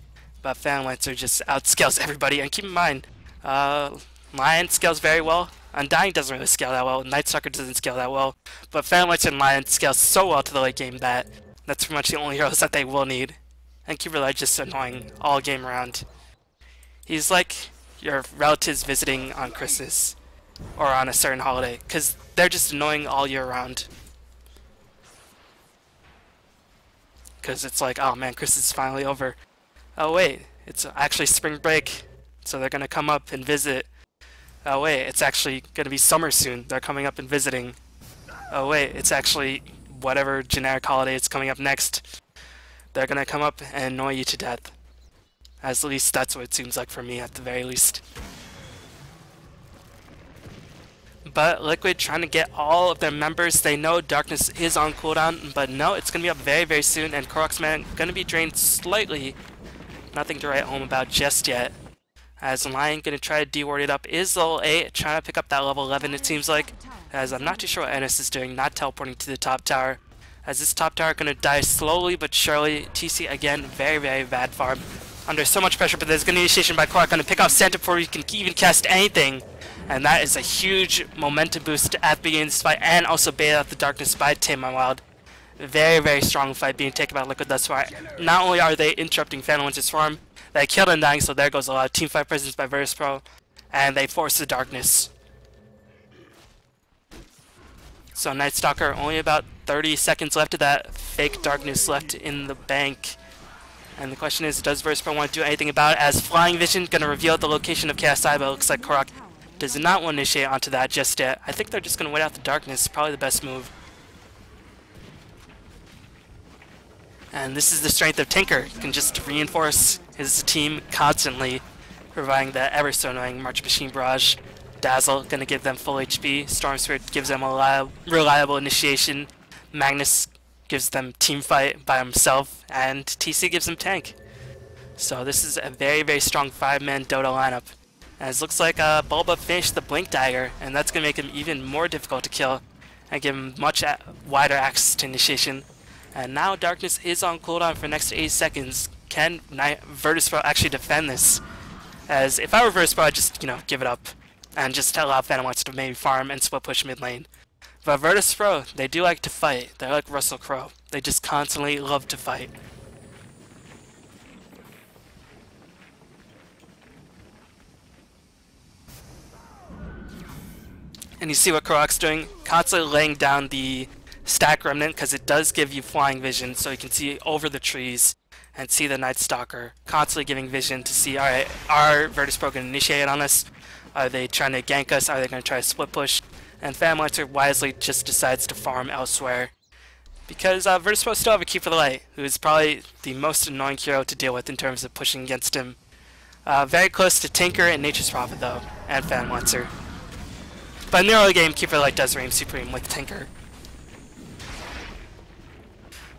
but Phantom Lancer just outscales everybody. And keep in mind, Lion scales very well. Undying doesn't really scale that well. Night Stalker doesn't scale that well, but Phantom Lancer and Lion scale so well to the late game that that's pretty much the only heroes that they will need. And Keeper Light just annoying all game around. He's like your relatives visiting on Christmas or on a certain holiday, because they're just annoying all year round. Because it's like, oh man, Christmas is finally over. Oh wait, it's actually spring break, so they're gonna come up and visit. Oh wait, it's actually gonna be summer soon, they're coming up and visiting. Oh wait, it's actually whatever generic holiday is coming up next. They're gonna come up and annoy you to death. At least that's what it seems like for me, at the very least. But Liquid trying to get all of their members. They know Darkness is on cooldown, but no, it's going to be up very, very soon, and Korok's man going to be drained slightly. Nothing to write home about just yet. As Lion going to try to de-ward it up is level 8, trying to pick up that level 11 it seems like. As I'm not too sure what Ennis is doing, not teleporting to the top tower. As this top tower going to die slowly but surely. TC again, very, very bad farm. Under so much pressure, but there's going to be initiation by Korok, going to pick off Santa before he can even cast anything. And that is a huge momentum boost at the beginning of this fight, and also bait out the Darkness by Tame My Wild. Very, very strong fight being taken by Liquid thus far. Not only are they interrupting Phantom Lancer's farm, they killed Undying, so there goes a lot of teamfight presence by Virtus.Pro, and they force the Darkness. So Night Stalker, only about 30 seconds left of that fake Darkness left in the bank. And the question is, does Virtus.Pro want to do anything about it? As Flying Vision going to reveal the location of KSI, but it looks like Korok does not want to initiate onto that just yet. I think they're just going to wait out the Darkness, probably the best move. And this is the strength of Tinker. He can just reinforce his team constantly, providing that ever so annoying March Machine Barrage. Dazzle going to give them full HP. Storm Spirit gives them a reliable initiation. Magnus gives them team fight by himself, and TC gives them tank. So this is a very, very strong 5-man Dota lineup. As looks like Bulba finished the Blink Dagger, and that's going to make him even more difficult to kill and give him much wider access to initiation. And now Darkness is on cooldown for the next 8 seconds. Can Virtus.Pro actually defend this? As if I were Virtus.Pro, I'd just, give it up and just allow Phantom Lancer to maybe farm and split push mid lane. But Virtus.Pro, they do like to fight. They're like Russell Crowe. They just constantly love to fight. And you see what Korok's doing? Constantly laying down the Stack Remnant, because it does give you flying vision, so you can see over the trees and see the Night Stalker. Constantly giving vision to see, alright, are Virtus.Pro going to initiate on us? Are they trying to gank us? Are they going to try to split push? And Phantom Lancer wisely just decides to farm elsewhere. Because Virtus.Pro still have a Keeper Light, who is probably the most annoying hero to deal with in terms of pushing against him. Very close to Tinker and Nature's Prophet though, and Phantom Lancer. But in the early game, Keeper Light does reign supreme with Tinker.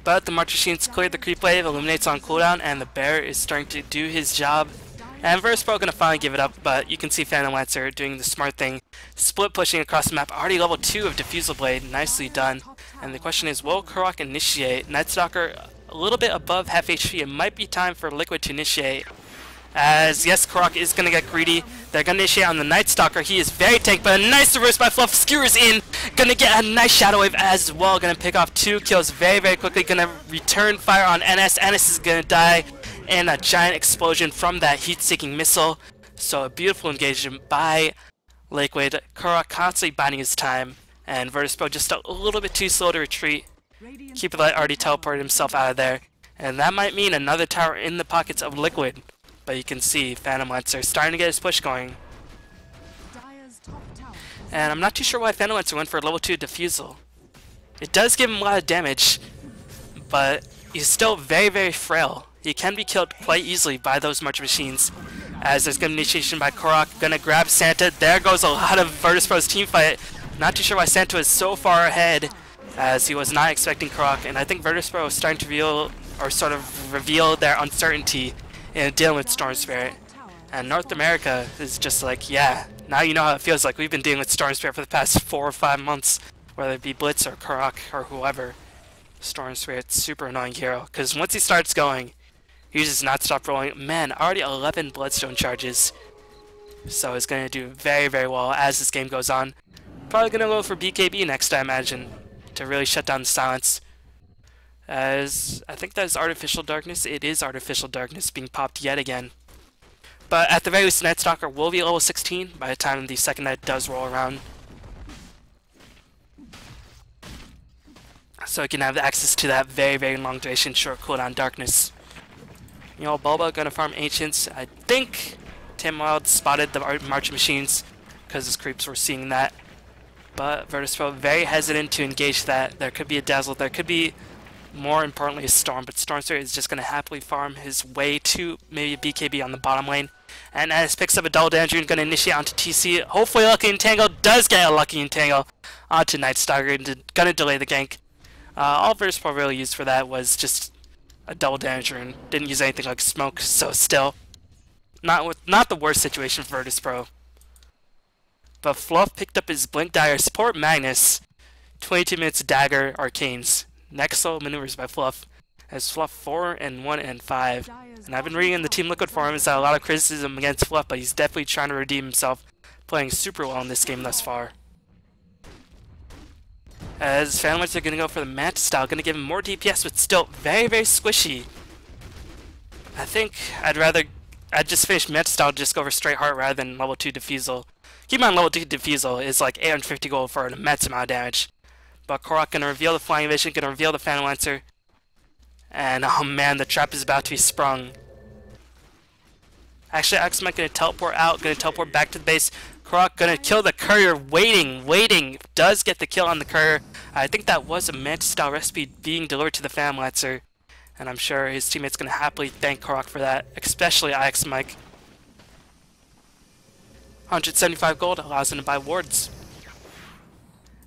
But the March Machine's cleared the creep wave, Illuminate's on cooldown, and the Bear is starting to do his job. And Virtus.Pro gonna finally give it up, but you can see Phantom Lancer doing the smart thing, split pushing across the map, already level 2 of Diffusal Blade, nicely done. And the question is, will Korok initiate? Night Stalker a little bit above half HP, it might be time for Liquid to initiate. As yes, Korok is gonna get greedy. They're gonna initiate on the Night Stalker. He is very tank, but a nice reverse by Fluff. Skewers in. Gonna get a nice Shadow Wave as well. Gonna pick off 2 kills very, very quickly. Gonna return fire on NS. NS is gonna die in a giant explosion from that heat-seeking missile. So a beautiful engagement by Liquid. Korok constantly biding his time, and Virtus.Pro just a little bit too slow to retreat. Keeper Light already teleported himself out of there, and that might mean another tower in the pockets of Liquid. But you can see Phantom Lancer starting to get his push going. And I'm not too sure why Phantom Lancer went for a level 2 Diffusal. It does give him a lot of damage, but he's still very, very frail. He can be killed quite easily by those March Machines. As there's going to be initiation by Korok, gonna grab Santa. There goes a lot of Virtus.Pro's team fight. Not too sure why Santa is so far ahead, as he was not expecting Korok. And I think Virtus.Pro is starting to reveal their uncertainty in dealing with Storm Spirit. And North America is just like, yeah, now you know how it feels like. We've been dealing with Storm Spirit for the past 4 or 5 months. whether it be Blitz or Karak or whoever. Storm Spirit, super annoying hero, because once he starts going, he does not stop rolling. Man, already 11 Bloodstone charges. So he's going to do very, very well as this game goes on. Probably going to go for BKB next, I imagine, to really shut down the silence. As I think that is Artificial Darkness. It is Artificial Darkness being popped yet again. But at the very least, Night Stalker will be level 16 by the time the second night does roll around. So you can have access to that very, very long duration short cooldown darkness. You know, Bulba gonna farm Ancients. I think Tim Wild spotted the March Machines because his creeps were seeing that. But Virtus.Pro very hesitant to engage that. There could be a Dazzle, there could be, more importantly, a Storm, but Storm Spirit is just gonna happily farm his way to maybe a BKB on the bottom lane. And as picks up a double damage, gonna initiate onto TC. Hopefully Lucky Entangle does get a Lucky Entangle onto Night Stalker and gonna delay the gank. All Virtus.Pro really used for that was just a double damage rune. Didn't use anything like smoke, so still not the worst situation for Virtus.Pro. But Fluff picked up his Blink Dagger, support Magnus, 22 minutes Dagger Arcanes. Next level maneuvers by Fluff. As Fluff 4 and 1 and 5. And I've been reading in the Team Liquid forums that a lot of criticism against Fluff, but he's definitely trying to redeem himself, playing super well in this game thus far. As Fanlets are going to go for the Mantis style, going to give him more DPS, but still very, very squishy. I think I'd just finish Mantis style, just go for straight heart rather than level 2 Diffusal. Keep in mind, level 2 Diffusal is like 850 gold for an immense amount of damage. But Korok going to reveal the Flying Vision, going to reveal the Phantom Lancer. And oh man, the trap is about to be sprung. Actually, Axeman going to teleport out, going to teleport back to the base. Korok going to kill the courier, waiting, does get the kill on the courier. I think that was a Mantis-style recipe being delivered to the Phantom Lancer. And I'm sure his teammates going to happily thank Korok for that, especially IX Mike. 175 gold allows him to buy wards.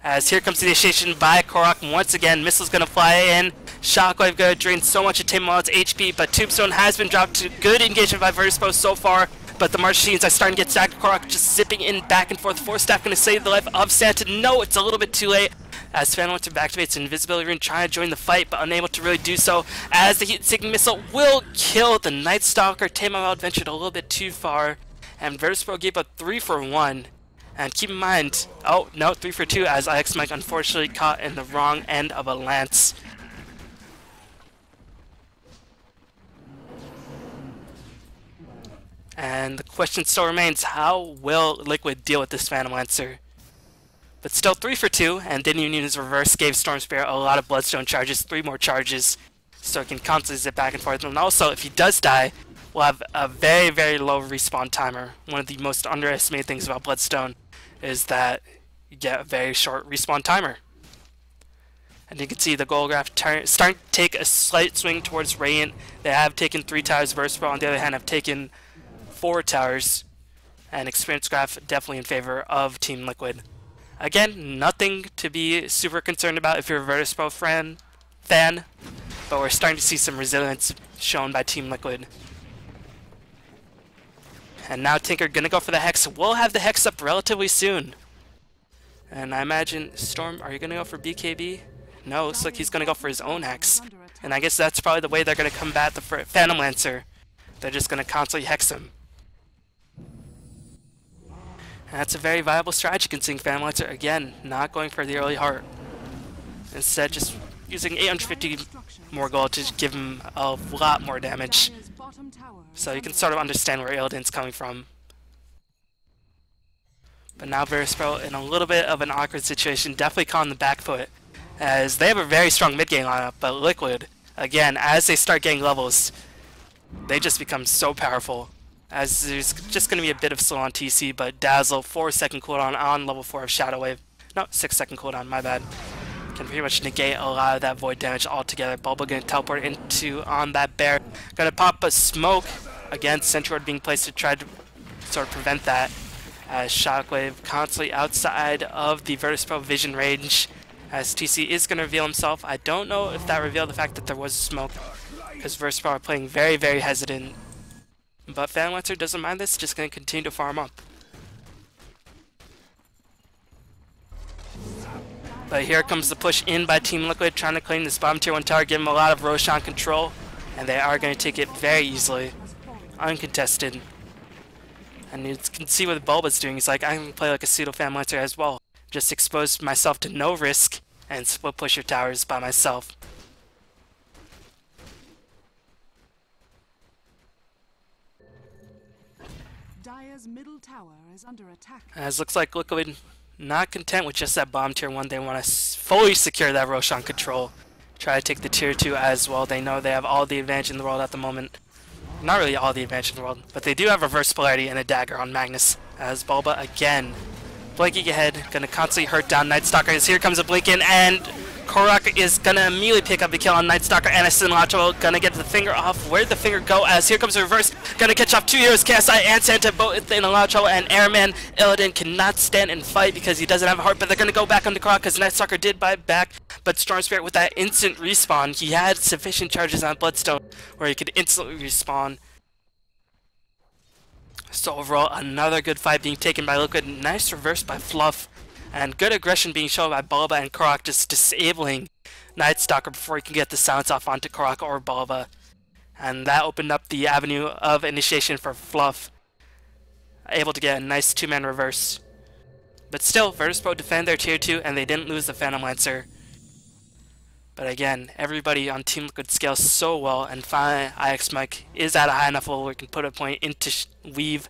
As here comes the initiation by Korok once again. Missile's going to fly in. Shockwave going to drain so much of Tim Wild's HP, but Tombstone has been dropped to good engagement by Virtus.Pro so far. But the March Machines are starting to get stacked. Korok just zipping in back and forth. Force Staff going to save the life of Santa. No, it's a little bit too late. As Phantom Lancer activates an invisibility rune, trying to join the fight, but unable to really do so. As the heat-seeking missile will kill the Night Stalker. Tim Wild ventured a little bit too far, and Virtus.Pro gave up 3 for 1. And keep in mind, oh no, 3 for 2, as IX Mike unfortunately caught in the wrong end of a lance. And the question still remains, how will Liquid deal with this Phantom Lancer? But still 3 for 2, and didn't even use his reverse, gave Storm Spirit a lot of Bloodstone charges, 3 more charges, so he can constantly zip back and forth. And also, if he does die, we'll have a very, very low respawn timer. One of the most underestimated things about Bloodstone is that you get a very short respawn timer. And you can see the goal graph starting to take a slight swing towards Radiant. They have taken 3 towers, Virtus.Pro on the other hand have taken 4 towers, and experience graph definitely in favor of Team Liquid. Again, nothing to be super concerned about if you're a Virtus.Pro fan, but we're starting to see some resilience shown by Team Liquid. And now Tinker gonna go for the Hex. We'll have the Hex up relatively soon. And I imagine, Storm, are you gonna go for BKB? No, looks like he's gonna go for his own Hex. And I guess that's probably the way they're gonna combat the Phantom Lancer. They're just gonna constantly Hex him. And that's a very viable strategy considering Phantom Lancer, again, not going for the early heart. Instead, just using 850 more gold to give him a lot more damage. So you can sort of understand where Illidan's coming from. But now Virtus.Pro in a little bit of an awkward situation, definitely caught on the back foot, as they have a very strong mid-game lineup, but Liquid, again, as they start getting levels, they just become so powerful. As there's just going to be a bit of slow on TC, but Dazzle, 4-second cooldown on level 4 of Shadow Wave. No, 6-second cooldown, my bad. Can pretty much negate a lot of that void damage altogether. Bulba going to teleport into on that bear. Going to pop a smoke. Again, Sentry Ward being placed to try to sort of prevent that. As Shockwave constantly outside of the Virtus.Pro vision range. As TC is going to reveal himself. I don't know if that revealed the fact that there was a smoke, because Virtus.Pro are playing very, very hesitant. But Phantom Lancer doesn't mind this, just going to continue to farm up. But here comes the push in by Team Liquid, trying to claim this bottom tier 1 tower, give them a lot of Roshan control, and they are going to take it very easily, uncontested. And you can see what Bulba's doing. He's like, I can play like a pseudo Fan Lancer as well. Just expose myself to no risk and split push your towers by myself. Dire's middle tower is under attack. As looks like Liquid not content with just that bottom tier 1, they want to fully secure that Roshan control. Try to take the tier 2 as well. They know they have all the advantage in the world at the moment. Not really all the advantage in the world, but they do have reverse polarity and a dagger on Magnus. As Bulba again blinking ahead, gonna constantly hurt down Night Stalker. As here comes a blink in, and Korok is gonna immediately pick up the kill on Night Stalker and a Sinlacho. Gonna get the finger off. Where'd the finger go? As here comes a reverse, gonna catch off 2 heroes, KSI and Santa, both in Sinlacho, and Airman Illidan cannot stand and fight because he doesn't have a heart, but they're gonna go back onto Korok because Night Stalker did buy back, but Storm Spirit with that instant respawn, he had sufficient charges on Bloodstone where he could instantly respawn. So overall, another good fight being taken by Liquid. Nice reverse by Fluff. And good aggression being shown by Bulba and Korok, just disabling Night Stalker before he can get the silence off onto Korok or Bulba. And that opened up the avenue of initiation for Fluff. Able to get a nice 2-man reverse. But still, Virtus.Pro defend their tier 2 and they didn't lose the Phantom Lancer. But again, everybody on Team Liquid scales so well, and finally IX Mike is at a high enough level where he can put a point into Weave.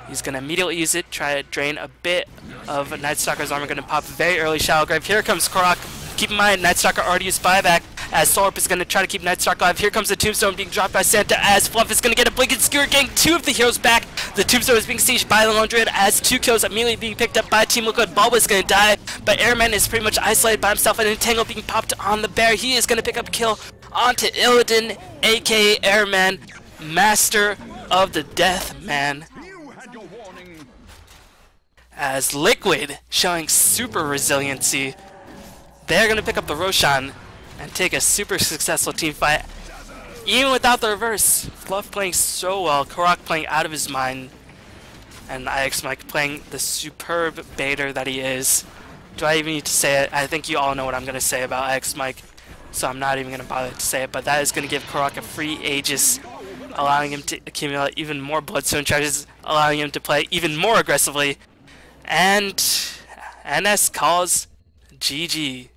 He's going to immediately use it, try to drain a bit of Night Stalker's armor, going to pop very early Shallow Grave. Here comes Korok. Keep in mind, Night Stalker already used buyback, as Solorp is going to try to keep Night Stalker alive. Here comes the Tombstone being dropped by Santa, as Fluff is going to get a blink and skewer, getting 2 of the heroes back. The Tombstone is being sieged by the Lone Druid, as 2 kills immediately being picked up by Team Liquid. Bulba is going to die, but Airman is pretty much isolated by himself, and Entangle being popped on the bear. He is going to pick up a kill onto Illidan, aka Airman, Master of the Death Man. As Liquid, showing super resiliency, they're going to pick up the Roshan and take a super successful team fight, even without the reverse. Fluff playing so well, Korok playing out of his mind, and IX Mike playing the superb baiter that he is. Do I even need to say it? I think you all know what I'm going to say about IX Mike, so I'm not even going to bother to say it, but that is going to give Korok a free Aegis, allowing him to accumulate even more Bloodstone charges, allowing him to play even more aggressively. And NS calls GG.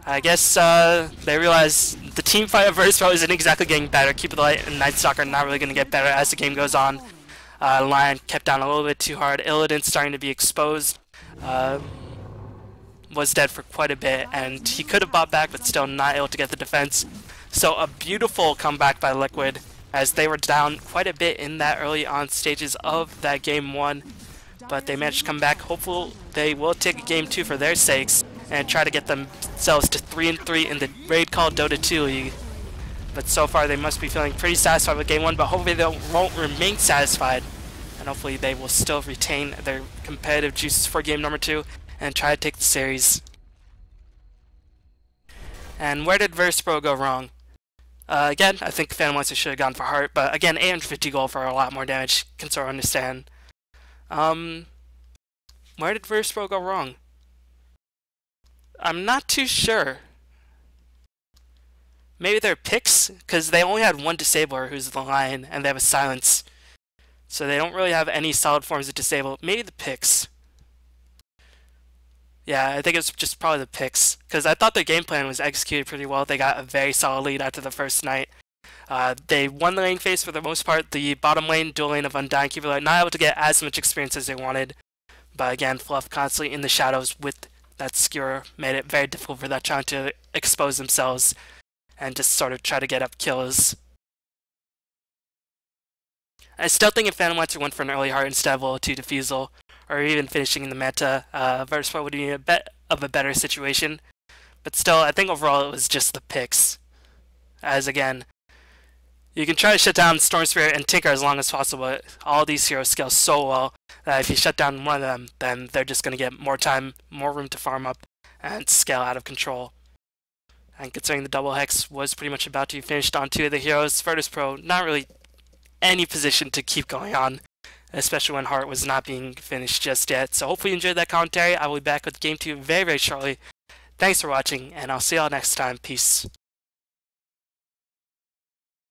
I guess they realize the team fight of Virtus.Pro isn't exactly getting better. Keep the Light and Night Stalker not really going to get better as the game goes on. Lion kept down a little bit too hard. Illidan starting to be exposed. Was dead for quite a bit, and he could have bought back, but still not able to get the defense. So a beautiful comeback by Liquid, as they were down quite a bit in that early on stages of that game 1, but they managed to come back. Hopefully they will take game 2 for their sakes and try to get themselves to 3-3 in the Raidcall Dota 2 League. But so far they must be feeling pretty satisfied with game 1, but hopefully they won't remain satisfied, and hopefully they will still retain their competitive juices for game number 2 and try to take the series. And where did Virtus.Pro go wrong? Again, I think Phantom Lancer should have gone for Heart, but again, 850 gold for a lot more damage, can sort of understand. Where did Virtus.Pro go wrong? I'm not too sure. Maybe their picks, because they only had one disabler, who's the Lion, and they have a silence. So they don't really have any solid forms of disable. Maybe the picks. Yeah, I think it's just probably the picks, because I thought their game plan was executed pretty well. They got a very solid lead after the first night. They won the lane phase for the most part. The bottom lane, dual lane of Undying Keeper, not able to get as much experience as they wanted. But again, Fluff constantly in the shadows with that skewer made it very difficult for that trying to expose themselves and just sort of try to get up kills. I still think if Phantom Lancer went for an early Heart instead of level 2 Defusal, or even finishing in the meta, Virtus.Pro would be a bit of a better situation. But still, I think overall it was just the picks. As again, you can try to shut down Storm Spirit and Tinker as long as possible, but all these heroes scale so well that if you shut down one of them, then they're just going to get more time, more room to farm up, and scale out of control. And considering the double hex was pretty much about to be finished on 2 of the heroes, Virtus.Pro not really any position to keep going on, especially when Heart was not being finished just yet. So hopefully you enjoyed that commentary. I will be back with Game 2 very, very shortly. Thanks for watching, and I'll see y'all next time. Peace.